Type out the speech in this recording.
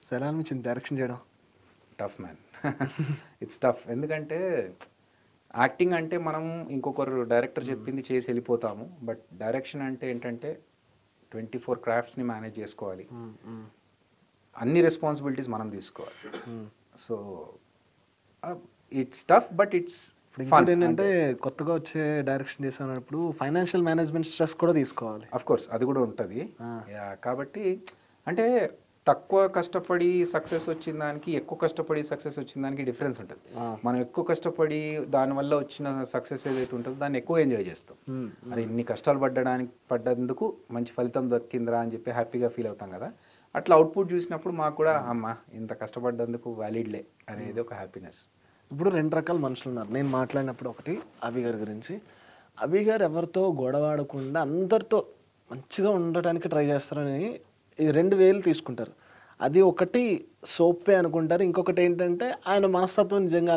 So ఎలా అనిపించింది direction చేయడం? Tough man. It's tough. ఎందుకంటే యాక్టింగ్ అంటే మనం ఇంకొకరు డైరెక్టర్ చెప్పింది చేసి వెళ్ళిపోతాము. బట్ డైరెక్షన్ అంటే ఏంటంటే 24 క్రాఫ్ట్స్ని మేనేజ్ చేసుకోవాలి. అన్ని రెస్పాన్సిబిలిటీస్ మనం తీసుకోవాలి. So it's tough but it's ఇంకోటి ఏంటంటే కొత్తగా వచ్చే డైరెక్షన్ చేసినప్పుడు ఫైనాన్షియల్ మేనేజ్మెంట్ స్ట్రెస్ కూడా తీసుకోవాలి. అఫ్ కోర్స్ అది కూడా ఉంటుంది. కాబట్టి అంటే తక్కువ కష్టపడి సక్సెస్ వచ్చిన దానికి, ఎక్కువ కష్టపడి సక్సెస్ వచ్చిన దానికి డిఫరెన్స్ ఉంటుంది. మనం ఎక్కువ కష్టపడి దానివల్ల వచ్చిన సక్సెస్ ఏదైతే ఉంటుందో దాన్ని ఎక్కువ ఎంజాయ్ చేస్తాం. అది ఇన్ని కష్టాలు పడ్డందుకు మంచి ఫలితం దక్కిందిరా అని చెప్పి హ్యాపీగా ఫీల్ అవుతాం కదా. అట్లా అవుట్పుట్ చూసినప్పుడు మాకు కూడా అమ్మ ఇంత కష్టపడ్డందుకు వ్యాలిడ్లే అనేది ఒక హ్యాపీనెస్. ఇప్పుడు 2 రకాల మనుషులు ఉన్నారు. నేను మాట్లాడినప్పుడు ఒకటి అభి గారి గురించి. అభి గారు ఎవరితో గొడవాడకుండా అందరితో మంచిగా ఉండటానికి ట్రై చేస్తారని ఈ 2 వేలు తీసుకుంటారు. అది ఒకటి సోప్ వే అనుకుంటారు. ఇంకొకటి ఏంటంటే ఆయన మనస్తత్వం నిజంగా